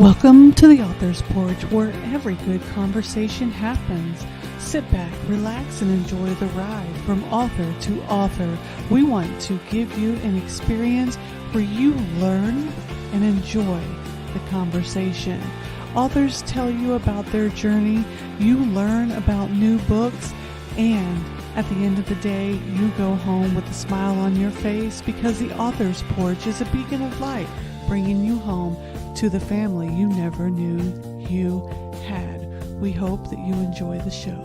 Welcome to the Author's Porch, where every good conversation happens. Sit back, relax, and enjoy the ride from author to author. We want to give you an experience where you learn and enjoy the conversation. Authors tell you about their journey, you learn about new books, and at the end of the day, you go home with a smile on your face because the Author's Porch is a beacon of light, bringing you home to the family you never knew you had. We hope that you enjoy the show.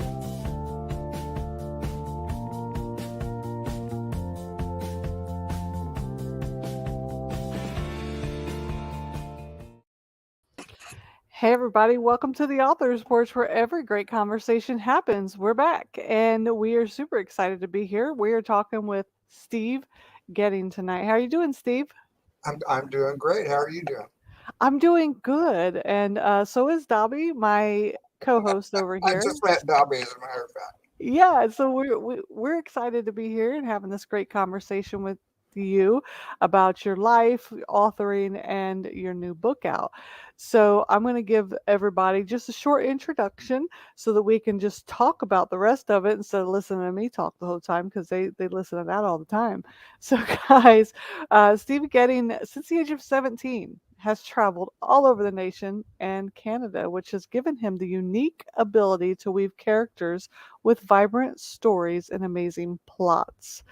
Hey everybody, welcome to the Author's Porch, where every great conversation happens. We're back and we are super excited to be here. We are talking with Steve Geeding tonight. How are you doing, Steve? I'm doing great. How are you doing? I'm doing good, and so is Dobby, my co-host over I here. just met Dobby, as a matter of fact. Yeah, so we're excited to be here and having this great conversation with you about your life, authoring, and your new book out. So I'm going to give everybody just a short introduction so that we can just talk about the rest of it instead of listening to me talk the whole time because they listen to that all the time. So guys, Steve Geeding, since the age of 17, has traveled all over the nation and Canada, which has given him the unique ability to weave characters with vibrant stories and amazing plots.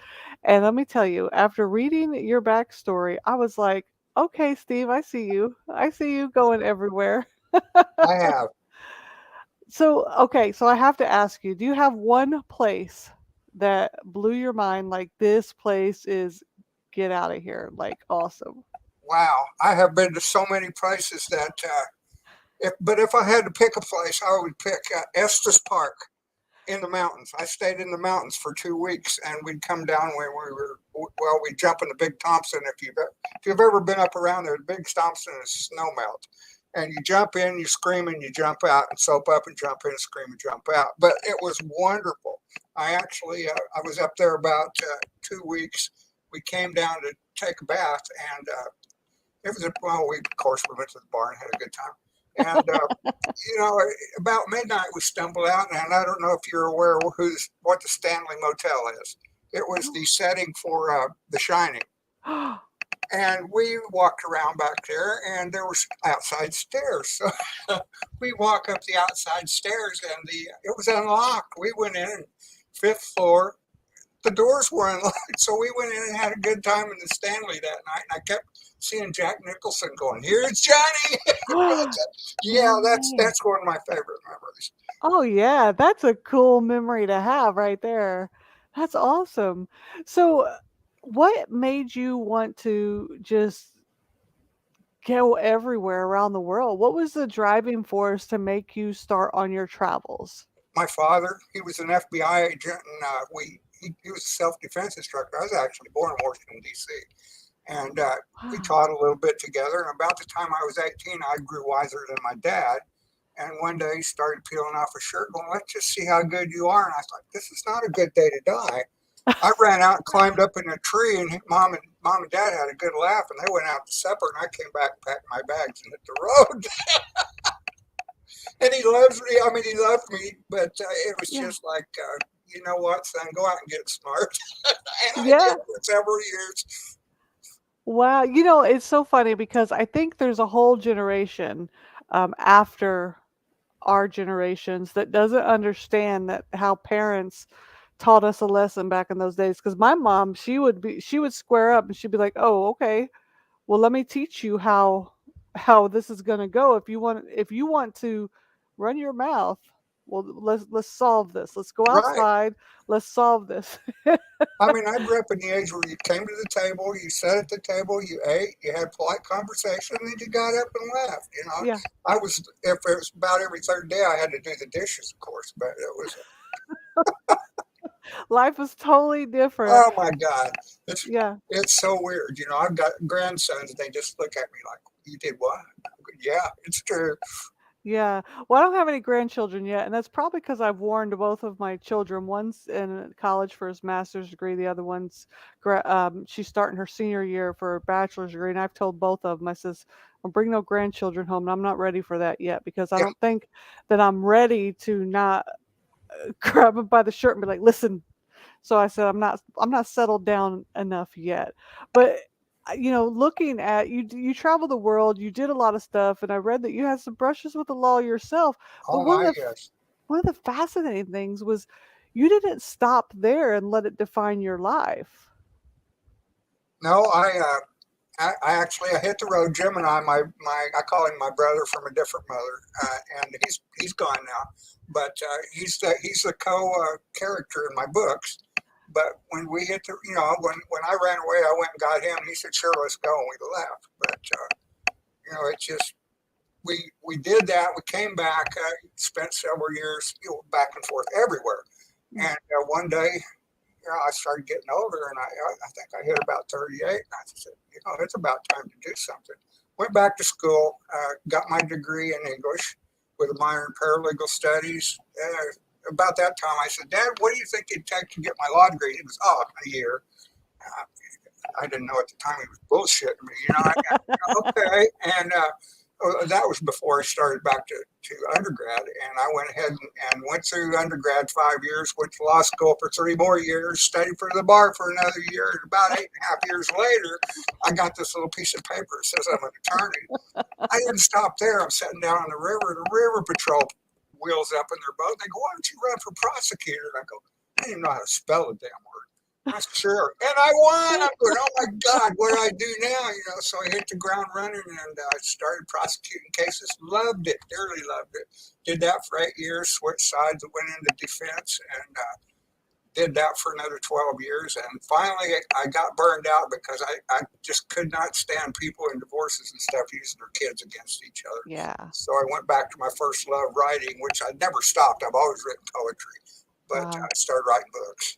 And let me tell you, after reading your backstory, I was like, okay, Steve, I see you. I see you going everywhere. I have. So, okay, so I have to ask you, do you have one place that blew your mind? Like, this place is get out of here, like awesome. Wow. I have been to so many places that, if I had to pick a place, I would pick Estes Park in the mountains. I stayed in the mountains for 2 weeks, and we'd come down when we'd jump in the Big Thompson. If you've ever been up around there, the Big Thompson is snow melt. And you jump in, you scream, and you jump out, and soap up and jump in, scream and jump out. But it was wonderful. I was up there about 2 weeks. We came down to take a bath, and of course, we went to the bar and had a good time. And, about midnight, we stumbled out, and I don't know if you're aware of what the Stanley Motel is. It was the setting for The Shining. And we walked around back there, and there was outside stairs. So we walk up the outside stairs, and it was unlocked. We went in, and fifth floor, the doors were unlocked. So we went in and had a good time in the Stanley that night. And I kept seeing Jack Nicholson going, "Here's Johnny." Yeah, that's one of my favorite memories. Oh yeah, that's a cool memory to have right there. That's awesome. So, what made you want to just go everywhere around the world? What was the driving force to make you start on your travels? My father, he was an FBI agent, and he was a self-defense instructor. I was actually born in Washington, D.C., and we Wow. taught a little bit together. And about the time I was 18, I grew wiser than my dad. And one day he started peeling off a shirt, going, "Let's just see how good you are." And I thought, this is not a good day to die. I ran out and climbed up in a tree, and mom and dad had a good laugh, and they went out to supper, and I came back and packed my bags and hit the road. And he loves me. I mean, he loved me, but it was Yeah. just like, you know what, son, go out and get smart. And I did Yeah. for several years. Wow. It's so funny because I think there's a whole generation after our generations that doesn't understand that how parents taught us a lesson back in those days. Because my mom, she would square up and she'd be like, "Oh, okay. Well, let me teach you how this is going to go. If you want to run your mouth, well, let's solve this. Let's go Right. outside. Let's solve this." I mean, I grew up in the age where you came to the table, you sat at the table, you ate, you had polite conversation, and then you got up and left. Yeah. If it was about every third day, I had to do the dishes, of course, but it was, Life was totally different. oh my God, it's, Yeah. it's so weird. I've got grandsons, they just look at me like, "You did what?" Yeah, it's true. Yeah. Well, I don't have any grandchildren yet, and that's probably because I've warned both of my children. One's in college for his master's degree, the other one's she's starting her senior year for her bachelor's degree, and I've told both of them, I says, or bring no grandchildren home. And I'm not ready for that yet because I Yeah. don't think that I'm ready to not grab him by the shirt and be like, listen. So I said, I'm not settled down enough yet. But looking at you, you travel the world, you did a lot of stuff, and I read that you had some brushes with the law yourself. But Oh my, yes. one of the fascinating things was you didn't stop there and let it define your life. No, I actually I hit the road. Jim and I call him my brother from a different mother, and he's gone now, but he's the character in my books. But when we hit the, when I ran away, I went and got him. He said, "Sure, let's go," and we left. But it's just we did that. We came back, spent several years, back and forth everywhere, Mm. and one day I started getting older, and I think I hit about 38. And I said, it's about time to do something. Went back to school, got my degree in English with a minor in paralegal studies. About that time, I said, Dad, what do you think it'd take to get my law degree? He was, a year. Uh, I didn't know at the time he was bullshitting me. Okay. And that was before I started back to undergrad. And I went ahead and went through undergrad 5 years, went to law school for 3 more years, studied for the bar for another year. And about 8.5 years later, I got this little piece of paper that says I'm an attorney. I didn't stop there. I'm sitting down on the river. The river patrol wheels up in their boat. They go, why don't you run for prosecutor? And I go, I didn't even know how to spell a damn word. I said, sure. And I won. I'm going, oh my God, what do I do now? So I hit the ground running and started prosecuting cases. Loved it, dearly loved it. Did that for 8 years, switched sides, went into defense, and did that for another 12 years. And finally, I got burned out because I just could not stand people in divorces and stuff using their kids against each other. Yeah. So I went back to my first love, writing, which I never stopped. I've always written poetry, but Wow. I started writing books.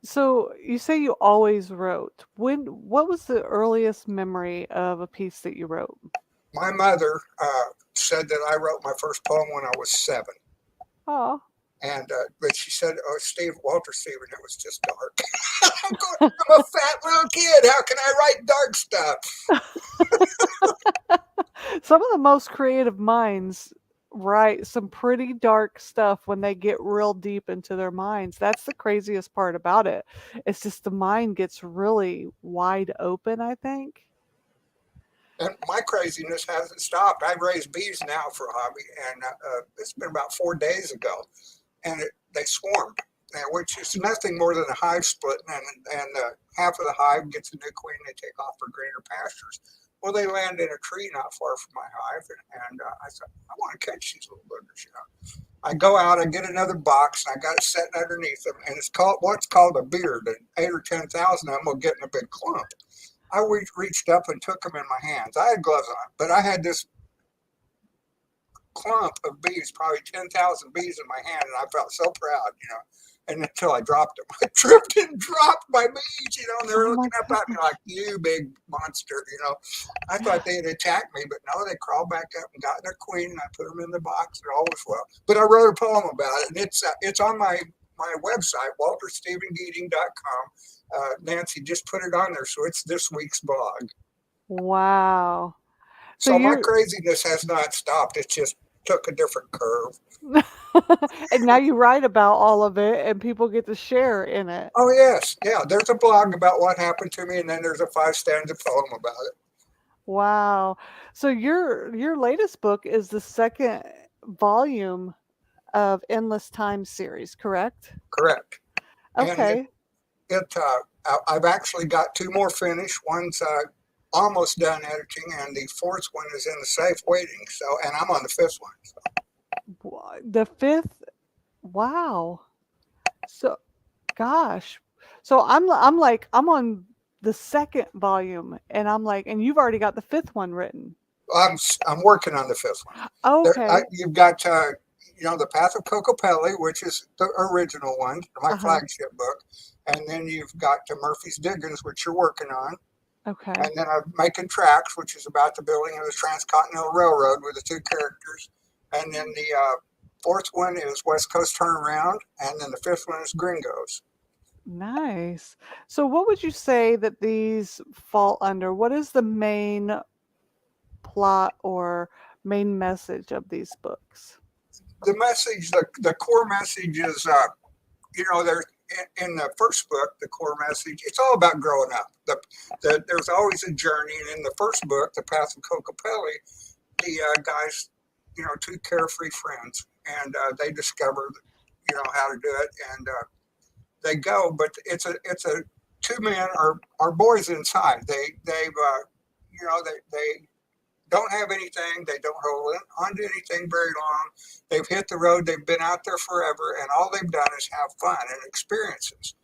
So you say you always wrote. What was the earliest memory of a piece that you wrote? My mother said that I wrote my first poem when I was 7. Oh. And but she said, "Oh, Walter Stephen, it was just dark." I'm a fat little kid. How can I write dark stuff? Some of the most creative minds write some pretty dark stuff when they get real deep into their minds. That's the craziest part about it. It's just the mind gets really wide open, I think. And my craziness hasn't stopped. I raise bees now for a hobby, and it's been about 4 days ago, and they swarmed, which is nothing more than a hive split, and half of the hive gets a new queen. They take off for greener pastures. Well, they land in a tree not far from my hive, and I thought, I want to catch these little boogers. I go out, I get another box, and I got it sitting underneath them, and it's called what's called a beard, and 8 or 10,000 of them will get in a big clump. I reached up and took them in my hands. I had gloves on, but I had this clump of bees, probably 10,000 bees in my hand, and I felt so proud. And until I dropped them, I tripped and dropped my bees, and they were Oh my looking up at me gosh. like, you big monster. I thought they had attacked me, but no, they crawled back up and got their queen, and I put them in the box, and all was well. But I wrote a poem about it, and it's on my website, walterstephengeeding.com. Nancy just put it on there, so it's this week's blog. Wow. So So my you're craziness has not stopped. It just took a different curve. and now you write about all of it and people get to share in it. Oh yes, yeah. There's a blog about what happened to me, and then there's a 5 stanza poem about it. Wow. So your latest book is the second volume of Endless Time series, correct? Correct. And Okay. I've actually got 2 more finished. One's almost done editing, and the 4th one is in the safe waiting. So, and I'm on the 5th one. So. The fifth, wow. So gosh. So I'm on the second volume and I'm like, and you've already got the fifth one written. I'm working on the 5th one. Okay. You've got the Path of Cocopelli, which is the original one, my Uh-huh. flagship book, and then you've got Murphy's Diggins, which you're working on, Okay. and then I'm making Tracks, which is about the building of the Transcontinental Railroad with the 2 characters, and then the 4th one is West Coast Turnaround, and then the 5th one is Gringos. Nice. So what would you say that these fall under? What is the main plot or main message of these books? The message, the core message is, there's in the first book, the core message, it's all about growing up. There's always a journey. And in the first book, The Path of Cocopelli, the guys, two carefree friends, and they discover, how to do it. And they go, but it's a two men are boys inside. They don't have anything. They don't hold on to anything very long. They've hit the road. They've been out there forever, and all they've done is have fun and experiences.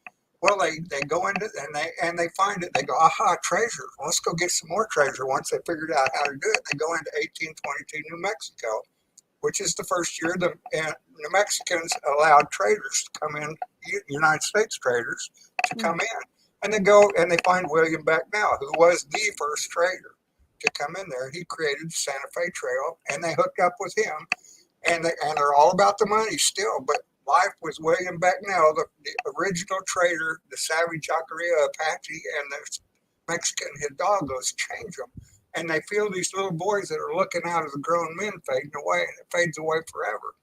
Well, they go into and they find it. They go, aha, treasure. Let's go get some more treasure. Once they figured out how to do it, they go into 1822 New Mexico, which is the first year the New Mexicans allowed traders to come in, United States traders to come in. And they go and they find William Becknell, who was the first trader to come in there. He created the Santa Fe Trail, and they hooked up with him. And they're all about the money still. But life was William Becknell, the original trader, the savage Jacarilla Apache, and the Mexican Hidalgos change them. And they feel these little boys that are looking out of the grown men fading away, and it fades away forever.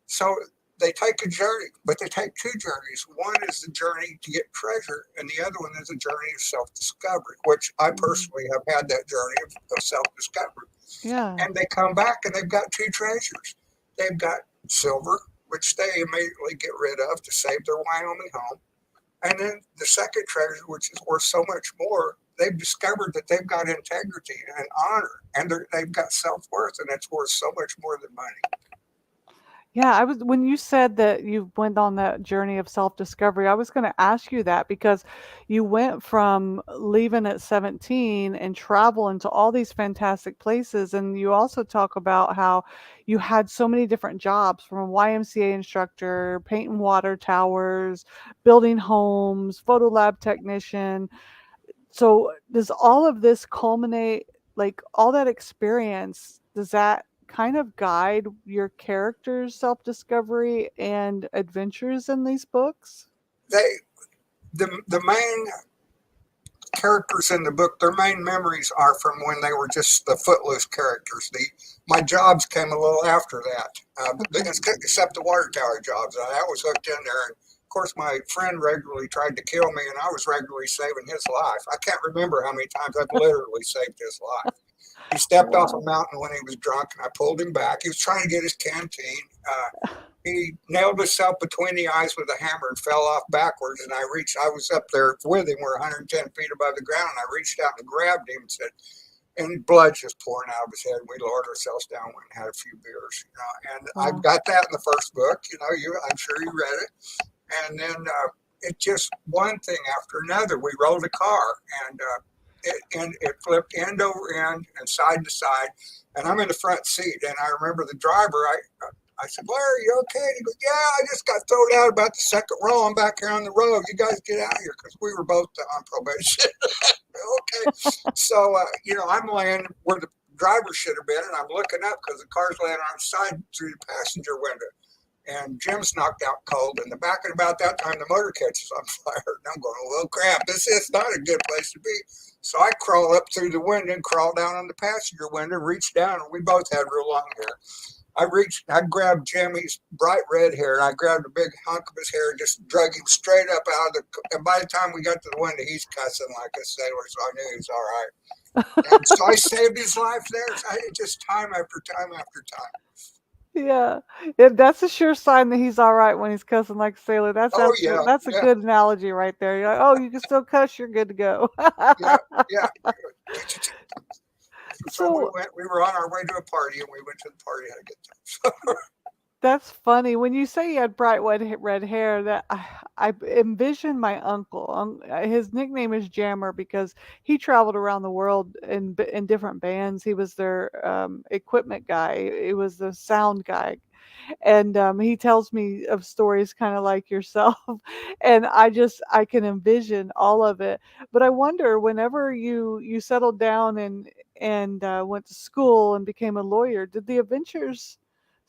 So they take a journey, but they take two journeys. One is the journey to get treasure, and the other one is a journey of self-discovery, which I personally have had that journey of self-discovery. Yeah. And they come back and they've got two treasures. They've got silver, which they immediately get rid of to save their Wyoming home. And then the second treasure, which is worth so much more, they've discovered that they've got integrity and honor, and they've got self-worth, and it's worth so much more than money. Yeah, when you said that you went on that journey of self-discovery, I was going to ask you that because you went from leaving at 17 and traveling to all these fantastic places. And you also talk about how you had so many different jobs, from a YMCA instructor, painting water towers, building homes, photo lab technician. So does all of this culminate, like all that experience, does that kind of guide your characters' self-discovery and adventures in these books? The main characters in the book, their main memories are from when they were just the footloose characters. My jobs came a little after that, except the water tower jobs. That was hooked in there. And of course, my friend regularly tried to kill me, and I was regularly saving his life. I can't remember how many times I've literally saved his life. He stepped off a mountain when he was drunk, and I pulled him back. He was trying to get his canteen. He nailed himself between the eyes with a hammer and fell off backwards. And I was up there with him. We're 110 feet above the ground. And I reached out and grabbed him and said, and blood just pouring out of his head. We lowered ourselves down, went and had a few beers, And I've got that in the first book. I'm sure you read it. And then it just one thing after another. We rolled a car, and it flipped end over end and side to side. And I'm in the front seat. And I remember the driver, I said, Larry, you okay? And he goes, yeah, I just got thrown out about the second row. I'm back here on the road. You guys get out of here, because we were both on probation. Okay. So, I'm laying where the driver should have been, and I'm looking up because the car's laying on its side through the passenger window. And Jim's knocked out cold in the back, and about that time the motor catches on fire. And I'm going, well, crap, this is not a good place to be. So I crawl up through the window and crawl down on the passenger window, reach down, and we both had real long hair. I grabbed Jimmy's bright red hair, and I grabbed a big hunk of his hair and just drug him straight up out of and by the time we got to the window, he's cussing like a sailor, so I knew he was all right. And so I saved his life there. Just time after time after time. Yeah. That's a sure sign that he's all right when he's cussing like a sailor. That's a good analogy right there. You're like, oh, you can still cuss, you're good to go. Yeah. So we were on our way to a party, and we went to the party, had a good time. That's funny. When you say he had bright red hair, that I envision my uncle. His nickname is Jammer because he traveled around the world in different bands. He was their equipment guy. He was the sound guy. And he tells me of stories kind of like yourself. And I can envision all of it. But I wonder, whenever you settled down and went to school and became a lawyer, did the adventures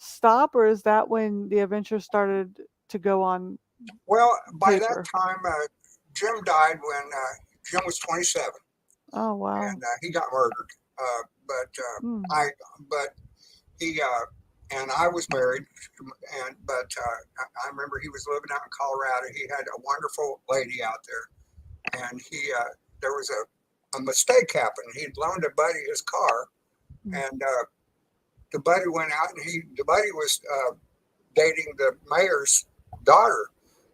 stop, or is that when the adventures started to go on? Well, by that time, Jim died when Jim was 27. Oh, wow. And he got murdered. But Mm. I, but he, and I was married, I remember he was living out in Colorado. He had a wonderful lady out there, and there was a mistake happened. He'd loaned a buddy his car, Mm. and the buddy went out, and the buddy was dating the mayor's daughter.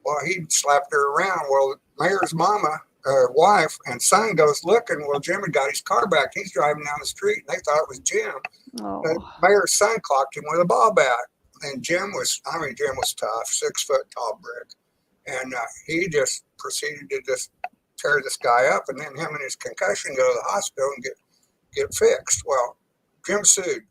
Well, he slapped her around. Well, the mayor's mama, wife, and son goes looking. Well, Jim had got his car back. He's driving down the street, and they thought it was Jim. The Oh. mayor's son clocked him with a ball bat. And Jim was tough, 6 foot tall brick. And he just proceeded to just tear this guy up. And then him and his concussion go to the hospital and get fixed. Well, Jim sued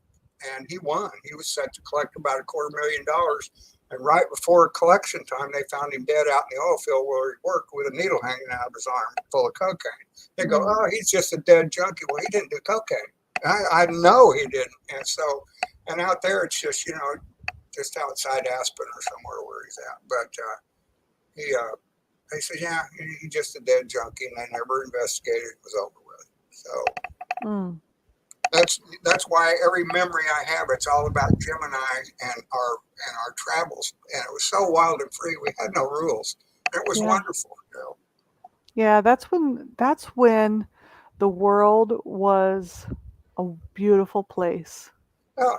and he won. He was set to collect about $250,000. And right before collection time, they found him dead out in the oil field where he worked with a needle hanging out of his arm full of cocaine. They go, Mm. oh, he's just a dead junkie. Well, he didn't do cocaine. I know he didn't. And so, and out there, it's just, just outside Aspen or somewhere where he's at. But they said, yeah, he's just a dead junkie, and they never investigated. It was over with. So Mm. that's why every memory I have, it's all about Jim and I and our travels. And it was so wild and free. We had no rules. It was Yeah. wonderful. Yeah, that's when the world was a beautiful place. Yeah.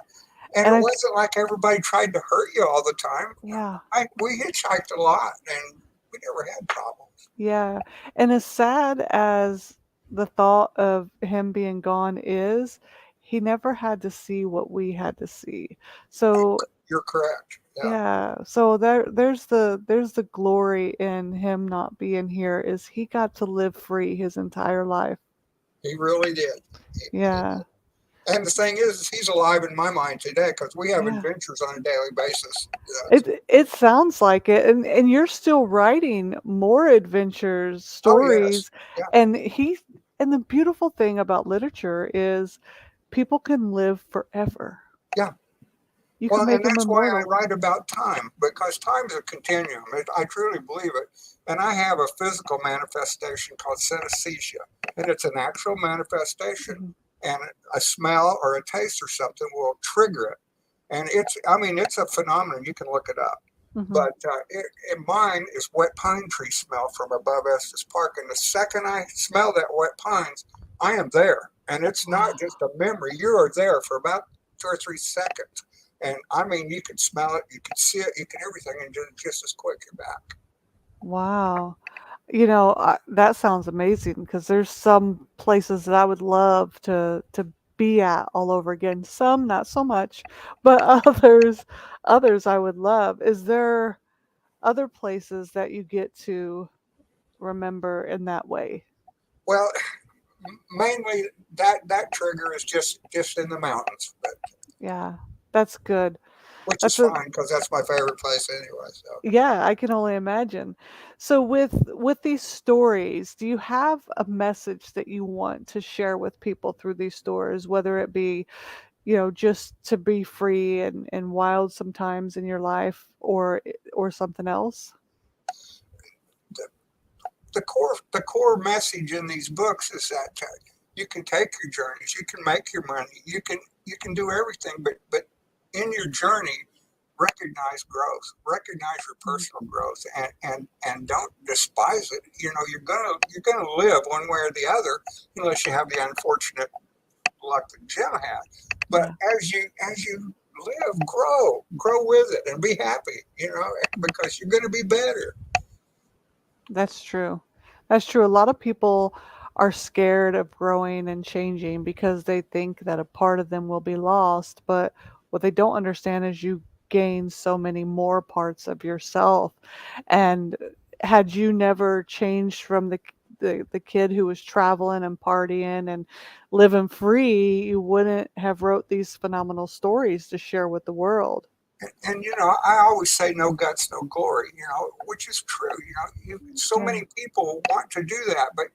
And And it I wasn't like everybody tried to hurt you all the time. yeah. We hitchhiked a lot, and we never had problems. Yeah. And as sad as the thought of him being gone is, he never had to see what we had to see. So You're correct. Yeah, yeah, so there's the glory in him not being here is he got to live free his entire life. he really did. Yeah. And the thing is, he's alive in my mind today because we have Yeah. adventures on a daily basis. It sounds like it, and you're still writing more adventures, Oh, yes. stories, Yeah, and he and the beautiful thing about literature is people can live forever. yeah. You can Well, make and them that's why I immortal. write about time because time is a continuum. I truly believe it. And I have a physical manifestation called synesthesia, and it's an actual manifestation. Mhm. And a smell or a taste or something will trigger it. And it's a phenomenon. You can look it up. Mhm. But mine is wet pine tree smell from above Estes Park. And the second I smell that wet pines, I am there. And it's not just a memory. You are there for about 2 or 3 seconds. And I mean, you can smell it, you can see it, you can everything, and just as quick you're back. Wow. That sounds amazing because there's some places that I would love to be at all over again. Some not so much, but others I would love. Is there other places that you get to remember in that way? Well, mainly that trigger is just in the mountains, but Yeah, that's good. which is That's a fine because that's my favorite place anyway. So. Yeah, I can only imagine. So with these stories, do you have a message that you want to share with people through these stories, whether it be, just to be free and wild sometimes in your life or something else? The core message in these books is that you can take your journeys, you can make your money, you can do everything, but in your journey, recognize your personal growth, and don't despise it. You're gonna live one way or the other, unless you have the unfortunate luck that Jim had. But Yeah, as you live, grow with it, and be happy. Because you're gonna be better. that's true. That's true. A lot of people are scared of growing and changing because they think that a part of them will be lost, but what they don't understand is you gain so many more parts of yourself. And had you never changed from the kid who was traveling and partying and living free, you wouldn't have wrote these phenomenal stories to share with the world. And I always say no guts, no glory. Which is true. So Yeah. many people want to do that, but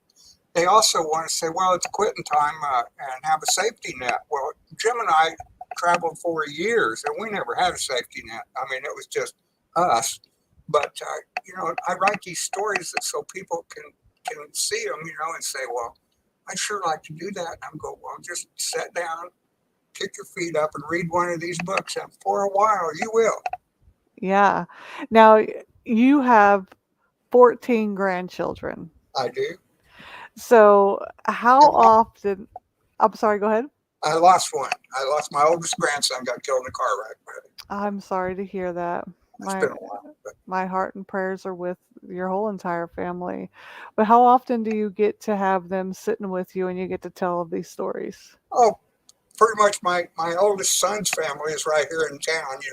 they also want to say, well, it's quitting time and have a safety net. Well, Jim and I traveled for years, and we never had a safety net. I mean, it was just us. But I write these stories so people can see them, and say, well, I'd sure like to do that. And I'm going, well, just sit down, kick your feet up, and read one of these books. And for a while, you will. Yeah. Now, you have 14 grandchildren. I do. So, how And often? I'm sorry, go ahead. I lost one. I lost my oldest grandson, got killed in a car wreck. I'm sorry to hear that. It's been My a while. But my heart and prayers are with your whole entire family. But how often do you get to have them sitting with you and you get to tell these stories? oh, pretty much my oldest son's family is right here in town, and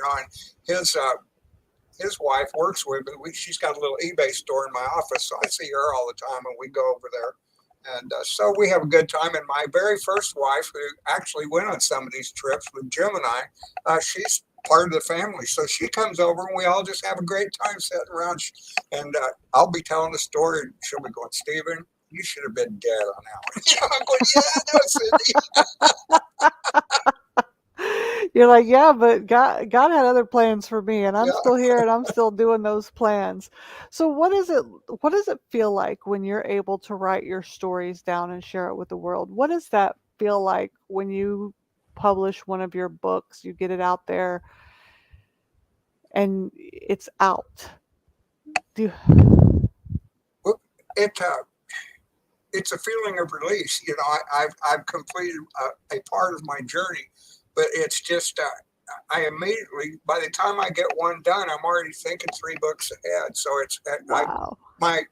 his wife works with me. She's got a little eBay store in my office, so I see her all the time, and we go over there. And so we have a good time. And my very first wife, who actually went on some of these trips with Jim and she's part of the family. So she comes over, and we all just have a great time sitting around. And I'll be telling the story, and she'll be going, Stephen, you should have been dead on that one. I'm going, yeah, I know, Cindy. You're like, yeah, but God had other plans for me, and I'm Yeah. still here, and I'm still doing those plans. So, what does it feel like when you're able to write your stories down and share it with the world? What does that feel like when you publish one of your books, you get it out there, and it's out? Do you, Well, it's a feeling of release. I've completed a part of my journey, but it's just I immediately, by the time I get one done, I'm already thinking 3 books ahead. So wow. my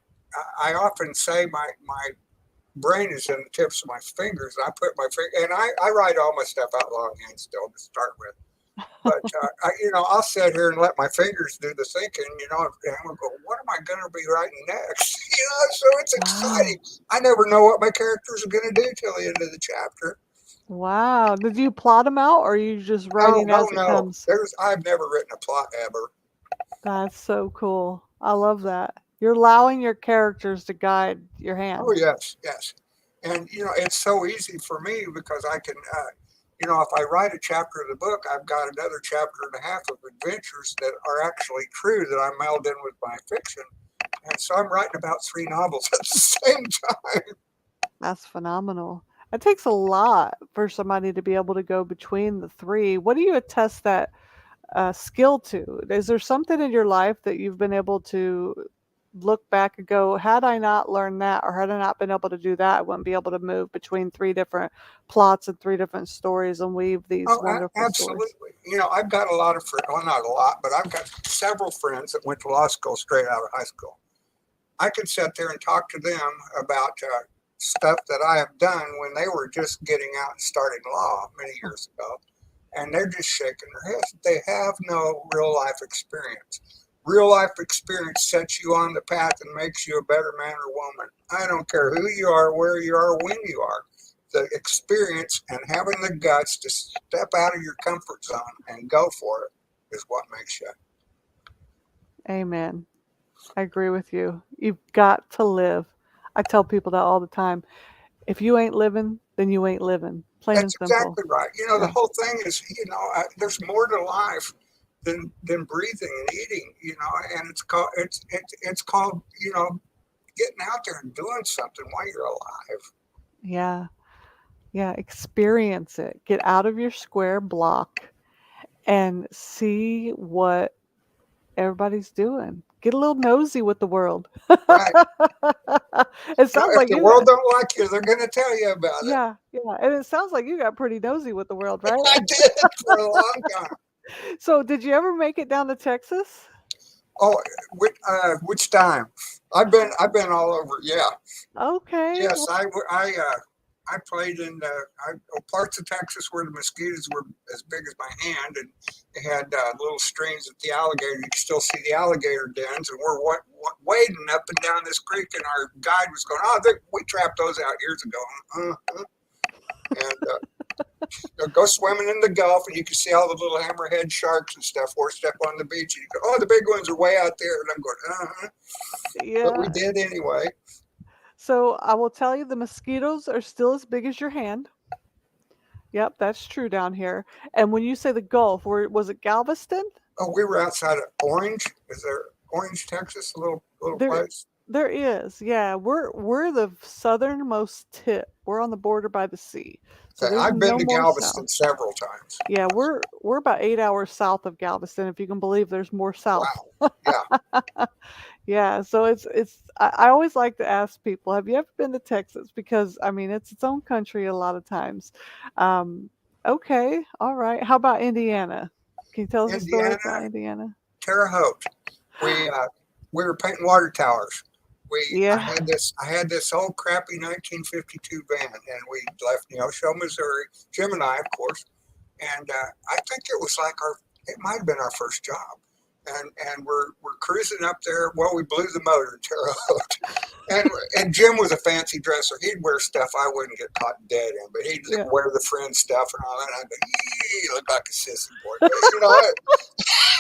I often say my brain is in the tips of my fingers. And I put my finger, and I write all my stuff out longhand still to start with. But I'll sit here and let my fingers do the thinking. And I'm go, what am I going to be writing next? So it's Wow. exciting. I never know what my characters are going to do till the end of the chapter. Wow. Did you plot them out, or are you just No, writing no, as it no. comes? I've never written a plot ever. That's so cool. I love that. You're allowing your characters to guide your Oh hand. yes, yes. And it's so easy for me because I can. If I write a chapter of the book, I've got another chapter and a half of adventures that are actually true that I melded in with my fiction. And so I'm writing about 3 novels at the same time. That's phenomenal. It takes a lot for somebody to be able to go between the three. What do you attest that skill to? Is there something in your life that you've been able to look back and go, had I not learned that, or had I not been able to do that, I wouldn't be able to move between three different plots and three different stories and weave these Oh, wonderful stories? absolutely. I've got a lot of friends, well, not a lot, but I've got several friends that went to law school straight out of high school. I could sit there and talk to them about stuff that I have done when they were just getting out and starting law many years ago. And they're just shaking their heads. They have no real life experience. Real life experience sets you on the path and makes you a better man or woman. I don't care who you are, where you are, when you are. The experience and having the guts to step out of your comfort zone and go for it is what makes you. Amen. I agree with you. You've got to live. I tell people that all the time. If you ain't living, then you ain't living. Plain and That's simple. exactly right. The Yeah. whole thing is, there's more to life than breathing and eating. And it's called getting out there and doing something while you're alive. Yeah. Yeah. Experience it. Get out of your square block and see what everybody's doing. Get a little nosy with the world. Right. It sounds If like the you world got, don't like you, they're going to tell you about it. yeah, yeah. And it sounds like you got pretty nosy with the world, right? I did for a long time. So, did you ever make it down to Texas? Oh, which time? I've been all over. Yeah. Okay. Yes, I played in parts of Texas where the mosquitoes were as big as my hand, and they had little streams at the alligator. You can still see the alligator dens, and we're wading up and down this creek, and our guide was going, "Oh, we trapped those out years ago." Uh-huh. And go swimming in the Gulf, and you can see all the little hammerhead sharks and stuff washed up on the beach. And you go, "Oh, the big ones are way out there," and I'm going, "Uh-huh." But we Yeah. did anyway. So, I will tell you the mosquitoes are still as big as your hand. Yep, that's true down here. And when you say the Gulf, where was it Galveston? Oh, we were outside of Orange. Is there Orange, Texas? A little There place. There is, yeah. We're the southernmost tip. We're on the border by the sea, so Okay, there's I've been no to more south. Galveston several times. Yeah, we're about 8 hours south of Galveston, if you can believe there's more south. Wow. Yeah. Yeah, so I always like to ask people, have you ever been to Texas? Because I mean, it's its own country a lot of times. Um, okay, all right. How about Indiana? Can you tell us a story Indiana, about Indiana? Terre Haute. We we were painting water towers. Yeah. I had this old crappy 1952 van, and we left Neosho, Missouri. Jim and I, of course, and I think it was like it might have been our first job. And we're cruising up there. Well, we blew the motor in Terre Haute, and Jim was a fancy dresser. He'd wear stuff I wouldn't get caught dead in, but he'd Yeah. wear the friend stuff and all that. And I'd go, you look like a sissy boy, but,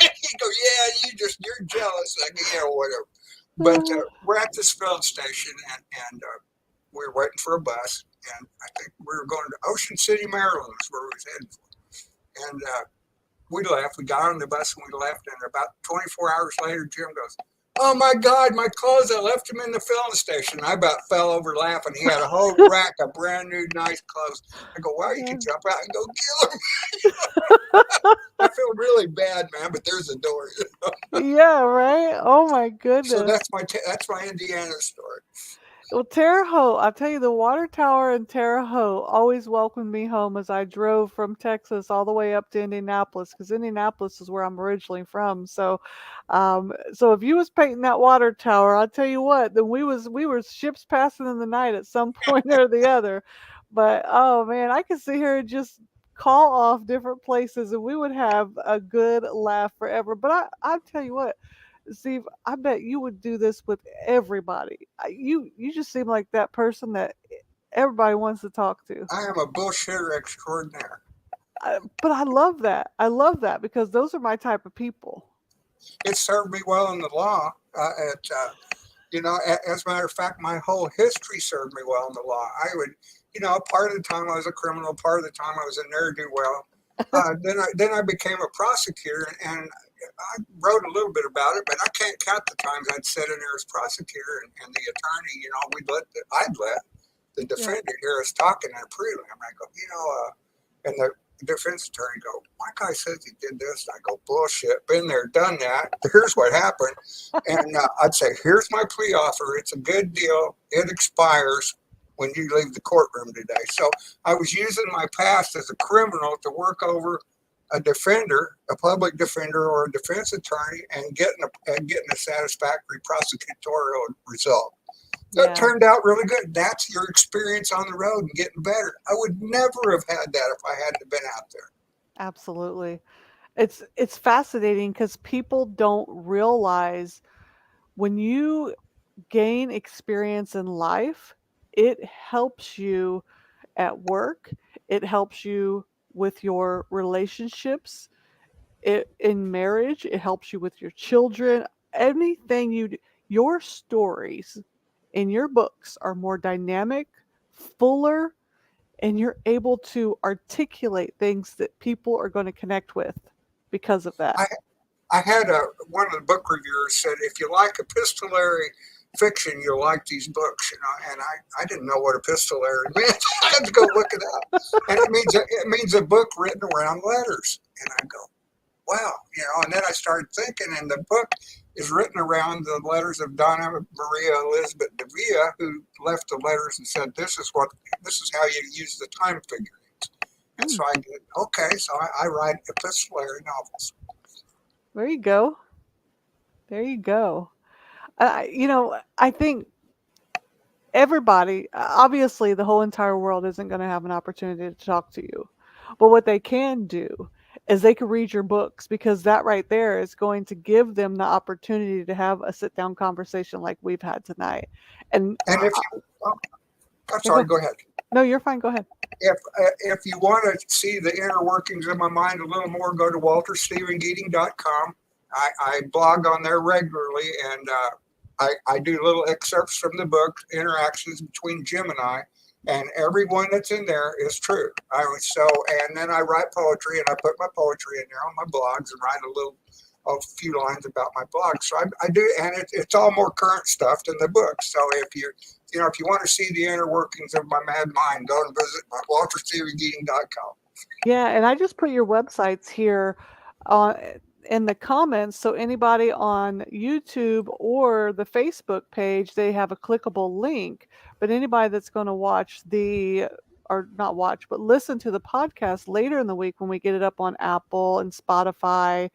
he'd go, yeah, you're jealous. I go, yeah, whatever. But we're at this filling station, and we were waiting for a bus, and I think we were going to Ocean City, Maryland, is where we was heading for. And we left. We got on the bus and we left. And about 24 hours later, Jim goes, "Oh my God, my clothes! I left them in the filling station." I about fell over laughing. He had a whole rack of brand new, nice clothes. I go, "Well, you can jump out and go get them." I feel really bad, man, but there's a door. Yeah, right? Oh my So goodness. that's my Indiana story. Well, Terre Haute, I tell you, the water tower in Terre Haute always welcomed me home as I drove from Texas all the way up to Indianapolis, because Indianapolis is where I'm originally from. So if you was painting that water tower, I'll tell you what, then we were ships passing in the night at some point or the other. But oh man, I could sit here and just call off different places, and we would have a good laugh forever. But I tell you what. Steve, I bet you would do this with everybody. You just seem like that person that everybody wants to talk to. I am a bullshitter extraordinaire. But I love that. I love that because those are my type of people. It served me well in the law. As a matter of fact, my whole history served me well in the law. I would, part of the time I was a criminal, part of the time I was a ne'er do well. Then I became a prosecutor, and I wrote a little bit about it, but I can't count the times I'd sit in there as prosecutor and the attorney. I'd let the Yeah. defendant hear us talking in a prelim. I go, and the defense attorney go, my guy says he did this. And I go, bullshit, been there, done that. Here's what happened. And I'd say, here's my plea offer. It's a good deal. It expires when you leave the courtroom today. So I was using my past as a criminal to work over a defender, a public defender, or a defense attorney, and getting a satisfactory prosecutorial result. That Yeah, turned out really good. That's your experience on the road and getting better. I would never have had that if I hadn't been out there. absolutely. It's fascinating because people don't realize when you gain experience in life, it helps you at work. It helps you with your relationships. It in marriage, it helps you with your children. Anything your stories in your books are more dynamic, fuller, and you're able to articulate things that people are going to connect with because of that. I I had one of the book reviewers said, if you like epistolary fiction, you'll like these books, and I didn't know what epistolary meant. I had to go look it up. And it means a book written around letters. And I go, wow, and then I started thinking, and the book is written around the letters of Donna Maria Elizabeth de Villa, who left the letters and said, this is how you use the time figurines. And Mm, so I did, okay, so I write epistolary novels. there you go. There you go. I think everybody, obviously, the whole entire world isn't going to have an opportunity to talk to you. But what they can do is they can read your books because that right there is going to give them the opportunity to have a sit down conversation like we've had tonight. And And I'm yeah, go sorry, ahead. go ahead. No, you're fine. Go ahead. If you want to see the inner workings of my mind a little more, go to walterstephengeeding.com. I blog on there regularly, and I do little excerpts from the book, interactions between Jim and I, and everyone that's in there is true. And then I write poetry, and I put my poetry in there on my blogs and write a little a few lines about my blog. So I do, and it's all more current stuff than the book. So if if you want to see the inner workings of my mad mind, go and visit my walterstephengeeding.com. Yeah, and I just put your websites here on in the comments, so anybody on YouTube or the Facebook page, they have a clickable link. But anybody that's going to watch or not watch, but listen to the podcast later in the week when we get it up on Apple and Spotify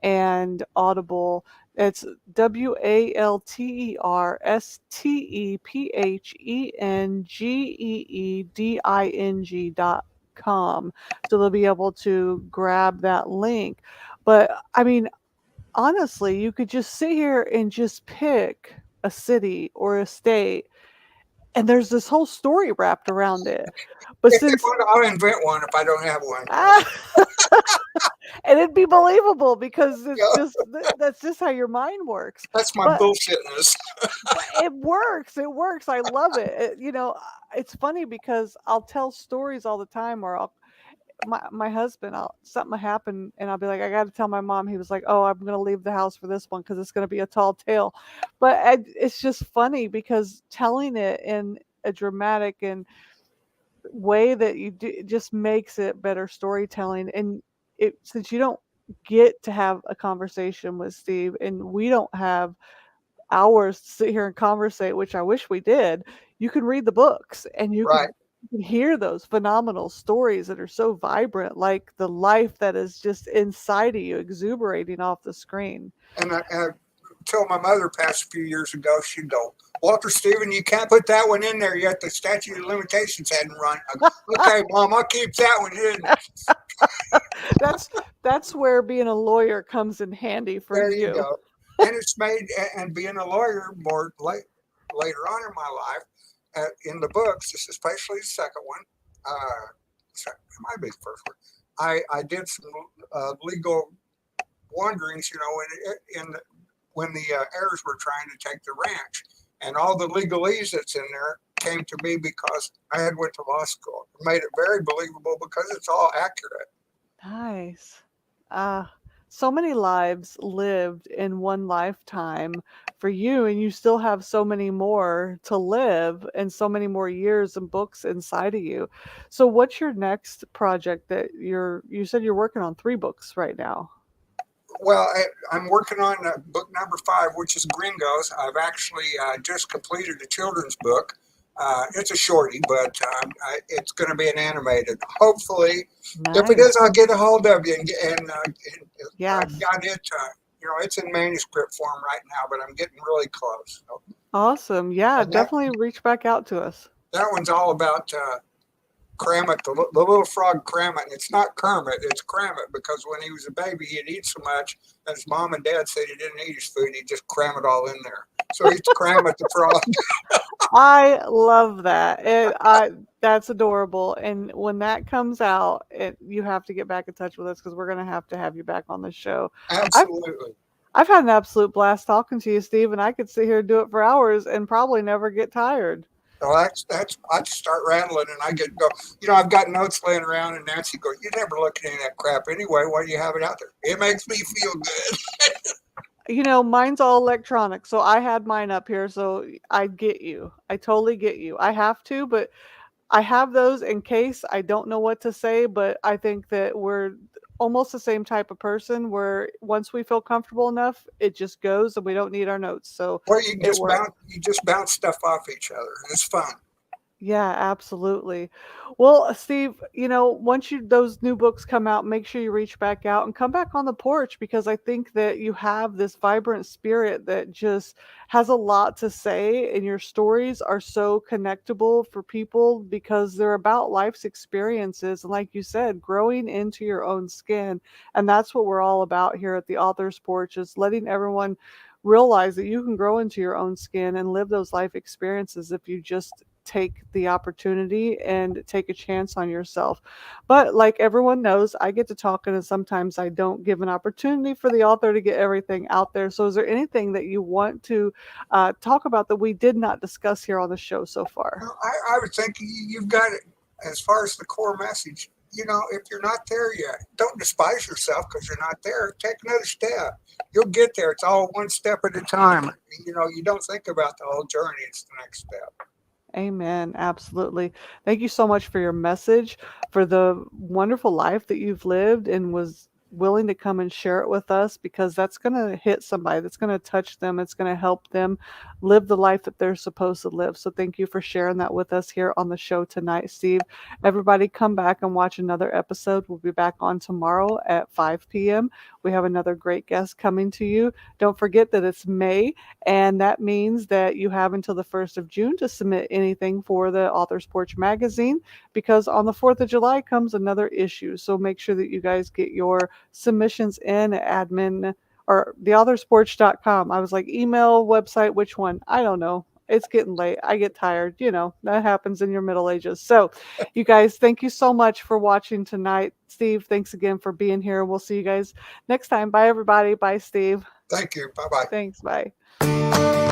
and Audible. It's WALTERSTEPHENGEEDING.com. So they'll be able to grab that link. But I mean, honestly, you could just sit here and just pick a city or a state, and there's this whole story wrapped around it. But If they since want, I'll invent one if I don't have one. and it'd be believable because it's Yeah, just that's just how your mind works. that's my But bullshitness. it works. It works. I love it. It's funny because I'll tell stories all the time, or my husband, something will happen, and I'll be like, I got to tell my mom. He was like, oh, I'm gonna leave the house for this one because it's gonna be a tall tale. But it's just funny because telling it in a dramatic and way that you do it just makes it better storytelling. And since you don't get to have a conversation with Steve, and we don't have hours to sit here and conversate, which I wish we did, you can read the books and Right. you can hear those phenomenal stories that are so vibrant, like the life that is just inside of you, exuberating off the screen. And until my mother passed a few years ago, she'd go, Walter Stephen, you can't put that one in there yet. The statute of limitations hadn't run. I go, okay, Mom, I'll keep that one in. That's where being a lawyer comes in handy for There you you. go. And it's made, and being a lawyer later on in my life, in the books, especially the second one, it might be the first one. I did some legal wanderings, when the heirs were trying to take the ranch, and all the legalese that's in there came to me because I had went to law school. It made it very believable because it's all accurate. Nice. Ah, so many lives lived in one lifetime for you, and you still have so many more to live and so many more years and books inside of you. So what's your next project that you said you're working on 3 books right now? Well, I'm working on book number 5, which is Gringos. I've actually just completed a children's book. It's a shorty, but it's going to be an animated. Hopefully, if it Nice. is, I'll get a hold of you. And I've Yes. got it. It's in manuscript form right now, but I'm getting really close. So, Awesome. Yeah, and that definitely reach back out to us. that one's all about Kramit, the little frog Kramit. And it's not Kermit, it's Kramit, because when he was a baby, he'd eat so much, and his mom and dad said he didn't eat his food. He'd just cram it all in there. So he's Kramit the frog. I love that. That's adorable. And when that comes out, you have to get back in touch with us because we're gonna have to have you back on the show. I've Absolutely. I've had an absolute blast talking to you, Steve, and I could sit here and do it for hours and probably never get tired. So that's I start rattling and I get go. I've got notes laying around, and Nancy goes, "You never look at any of that crap anyway. Why do you have it out there? It makes me feel good." Mine's all electronic, so I had mine up here, so I get you. I totally get you. I have to, but I have those in case I don't know what to say, but I think that we're almost the same type of person where once we feel comfortable enough, it just goes and we don't need our notes. So Or it works. you just bounce stuff off each other. It's fun. Yeah, absolutely. Well, Steve, once those new books come out, make sure you reach back out and come back on the porch because I think that you have this vibrant spirit that just has a lot to say, and your stories are so connectable for people because they're about life's experiences and, like you said, growing into your own skin. And that's what we're all about here at the Author's Porch, is letting everyone realize that you can grow into your own skin and live those life experiences if you just take the opportunity and take a chance on yourself. But like everyone knows, I get to talking and sometimes I don't give an opportunity for the author to get everything out there. So is there anything that you want to talk about that we did not discuss here on the show so far? Well, I would think you've got it as far as the core message. if you're not there yet, don't despise yourself because you're not there. Take another step. You'll get there. It's all one step at a time. You don't think about the whole journey. It's the next step. Amen. Absolutely. Thank you so much for your message, for the wonderful life that you've lived and was willing to come and share it with us, because that's going to hit somebody, that's going to touch them, it's going to help them live the life that they're supposed to live. So thank you for sharing that with us here on the show tonight, Steve. Everybody come back and watch another episode. We'll be back on tomorrow at 5 p.m. We have another great guest coming to you. Don't forget that it's May, and that means that you have until the 1st of June to submit anything for the Author's Porch magazine, because on the 4th of July comes another issue. So make sure that you guys get your submissions in at admin or theauthorsporch.com. I was like, email, website, which one? I don't know. It's getting late. I get tired. That happens in your middle ages. So you guys, thank you so much for watching tonight. Steve, thanks again for being here. We'll see you guys next time. Bye, everybody. Bye, Steve. Thank you. Bye-bye. Thanks. Bye.